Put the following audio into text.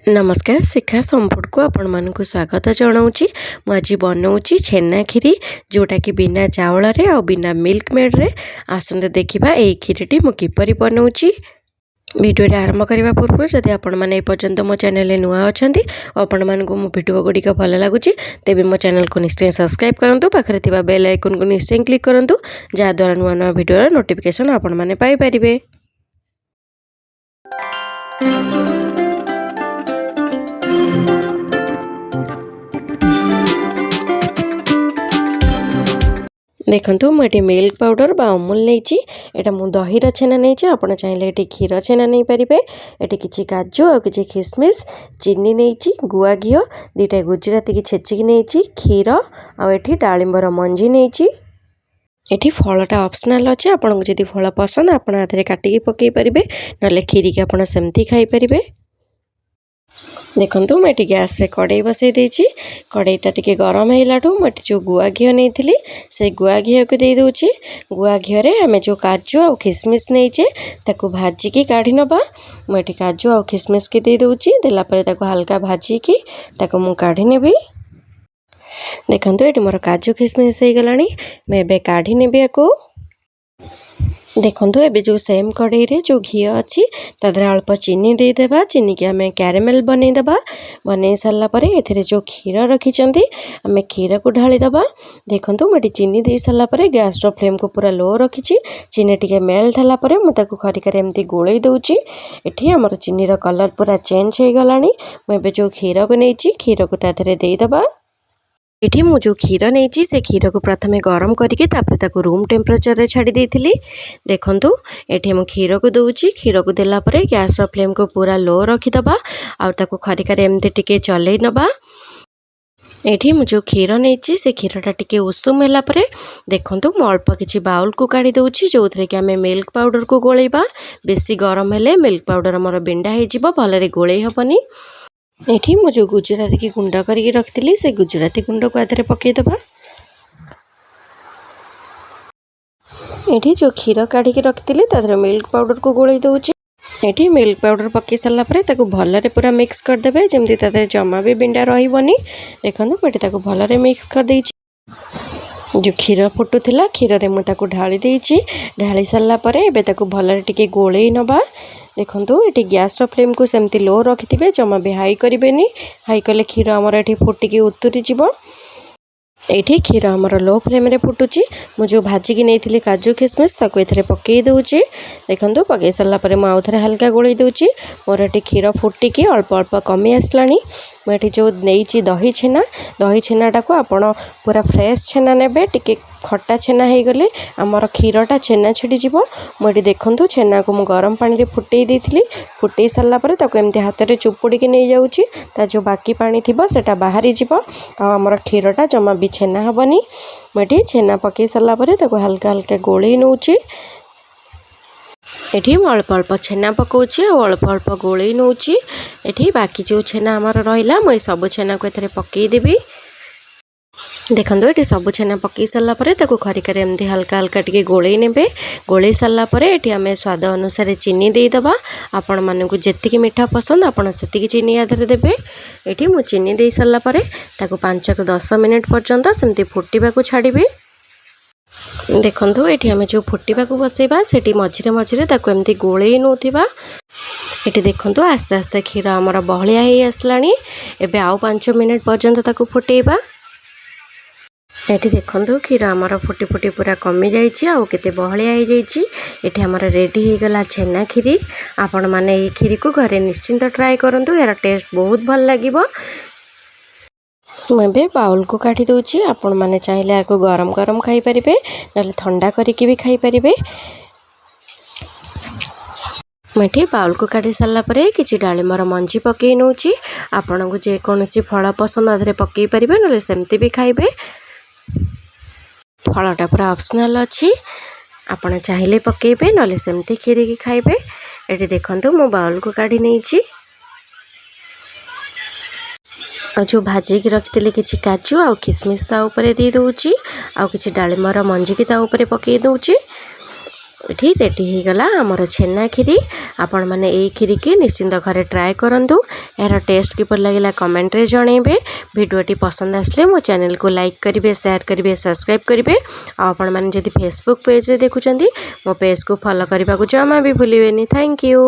नमस्कार शिखा संफुड को आपण मानक स्वागत जनाऊँगी। मुझे बनाऊँगी छेना खीरी जोटा कि बिना चावल रे और बिना मिल्क मेड रे। आसंते देखिबा एई खीरीटी मु किपरि बनाऊँगी। वीडियो आरंभ करने पूर्व जदि आपण मैंने पर्यंत मो चैनल नुआ अच्छा आपण मानक मो वीडियो गुड़िक भल लगुच तेज मो चैनल को निश्चय सब्सक्राइब करूँ। पाखे थिबा बेल आइकन को निश्चय क्लिक करूँ जहाँद्वारा नुआ नुआ वीडियो नोटिफिकेशन आपण मैंने पाई परिबे। देखंतु मुझे मिल्क पाउडर बा अमूल नहीं एटा मु दहीर छेना नहीं आपड़ चाहिए ये क्षीर छेना नहीं पारे। ये किसी काजू और किसी किसमिश चीनी नहीं गुआ घी दीटा गुजराती की छेचिकी नहीं क्षीर आठी डालिंबर मंजी नहीं। ये फलटा ऑप्शनल अच्छे आपको जब फल पसंद आप काटिकी पकई पारे ना खीरी की आप सेमती खाई पारे। देखंतु मैं गैस रे कड़ाई बसई देछि। कड़ाईटा टिके गरम हैलाठू मैं जो गुआ घी नहीं से गुआ घी को दे दूची। गुआ घी रे आमे जो काजू और किसमिश नहींचे ताको भाजिकी काढ़ी नबा। मैं काजू और किसमिश के दे दूची देला परे ताको हल्का भाजिकी ताको मु काढ़ी नेबी। देखंतु ये मोर काजू किसमिश हो गलानी मैं एबे काढ़ी नेबी याको। देखंतु एबे जो सेम कड़ाई रे जो घी अच्छी तादरे अल्प चीनी दे देबा। चीनी की आमे कैरेमेल बनै देबा। बनै सारला परे एथिरे जो क्षीर रखिचंती आमे क्षीर को ढाली देबा। देखंतु मटी चीनी दे सारला परे गैस रो फ्लेम को पूरा लो रखिची। चीनी टिके मेल्ट हला परे मु ताको खरिकारे एमती गोळै दउची। एठी हमर चीनी रो कलर पूरा चेंज हो गलानी। मु एबे जो क्षीर को नैची क्षीर को तादरे दे देबा। ये मु जो क्षीर नहीं से क्षीर को प्रथम गरम करके तापर रूम टेम्परेचर रे छाड़ी देथिली। देखंतु एठी मु क्षीर को दउची। क्षीर को देला परे गैस रो फ्लेम को पूरा लो रखी दबा आ ताको खरिकारे एमती टिके चलै नबा। एठी मु जो क्षीर नहीं से क्षीरटा टिके उषुम होला परे देखंतु मु अल्प किछि बाउल को काढ़ी दउची जो थरे कि आमे मिल्क पाउडर को गोळैबा। बेसी गरम हेले मिल्क पाउडर हमर बिंडा हे जिवो भलरे गोळै हबनी। एठी मु जो गुजराती की गुंड करके रखिली से गुजराती गुंड को आधे पकई दबा। एठी जो क्षीर काढ़ी रखिली तादरे मिल्क पाउडर को गोळै दउची। एठी मिल्क पाउडर पकई सारला परे ताको भलरे पूरा मिक्स कर देबे जेमती तादरे जमा भी बिंडा रहिबनी। देखंतु मटे ताको भलरे मिक्स कर देइची। जो क्षीर फुटुथिला क्षीर रे मु ताको ढाली देइची। ढाली सारला परे एबे ताको भलरे टिके गोळै नबा। देखंतु ये गैस फ्लेम को सेमती लो रखिथिबे जमा भी हाई करिवेनी। हाई कले क्षीर हमर एठी फुटिकी उतुरी जिवो। एठी क्षीर हमर लो फ्लेम रे फुटुची। मु जो भाजिकी नैथिली काजू किसमिश ताको एथरे पकई दउची। देखंतु पकई सारला परे मु आउथरे हल्का गोळै दउची। मोर एठी क्षीर फुटिकी अल्प अल्प कमी आसलानी। मु एठी जो नैची दही छेनाटा को आपण पूरा फ्रेश छेना नेबे। टिके खट्टा छेना हे गले हमर क्षीरटा छेना छिड़ी जिवो। मोटी देखंतु छेना को मु गरम पानी रे फुटई देथिली। फुटई सारला परे ताको एमती हाथ रे चुपुड़ी के नै जाउची। ता जो बाकी पानी थिबो सेटा बाहरी जिवो आ हमर क्षीरटा जमा भी छेना हबनी। मोटी छेना पकई सारला परे ताको हल्का हल्का गोळै नउची। एठी मु अल्प अल्प छेना पकाउची और अल्प अल्प गोळै नउची। एठी बाकी जो छेना हमर रहिला मु सब छेना को एथरे पकई देबी। देखंतु ये सब छेना पकई सारला परे ताको खरिकारे एमती हल्का हल्का टिके गोळै नेबे। गोळै सारला परे एठी आमे स्वाद अनुसार चीनी दे दबा। आपण मानकु जेतिकी मीठा पसंद आपण सेतिकी चीनी आधरे देबे। एठी मु चीनी दे सारला परे ताको 5 ରୁ 10 मिनिट पर्यंत सेमती फुटिबा को छाड़ीबे। देखंतु एठी आमे जो फुटिबा को बसेबा सेठी मझिरे मझिरे ताको एमती गोळै नोथिबा। एठी देखंतु आस्ते आस्ते क्षीर हमर बहलिया हे आसलानी। एबे आउ 5 मिनिट पर्यंत ताको फुटेबा। एठी देखंतु क्षीर हमर फुटी फुटी पूरा कमी जाइछि आ केते बहलिया हे जाइछि। एठी हमर रेडी हे गला छेना खीरी। आपण माने ए खीरी को घरे निश्चिंत ट्राई करंतु। यार टेस्ट बहुत भल लागिबो। मैं बाउल को काढ़ी दउची। आपण माने चाहिले आको गरम गरम खाई परिबे नले ठंडा करिकि भी खाई परिबे। मैं बाउल को काढ़ी सारला परे किछि डालिंबर मंजी पकई नउची। आपण को जे कोनोसी फल पसंद आधरे पकई परिबे नले सेमती भी खाइबे। फलटा पूरा ऑप्शनल अच्छी आपण चाहिले पकेबे नले सेमती खीरी की खाइबे। एठी देखंतु मो बाउल को काढ़ी नैची। जो भाजी की रखिले किछि काजू आ किसमिश ता ऊपर दे दउची आ किछि डालिंबर मंजी की ता ऊपर पकई दउची। एठी रेडी हो गला आमर छेना खीरी। आपण माने ए खीरी के निश्चिंत घरे ट्राए करंतु। यार टेस्ट किपर लगिला कमेंट रे जणेबे। वीडियोटी पसंद आसले मो चैनल को लाइक करिवे, शेयर करिवे, सब्सक्राइब करिवे। आपण माने जदि फेसबुक पेज रे देखुचंदी मो पेज को फॉलो करबा को जमा भी भूलिबेनी। Thank you.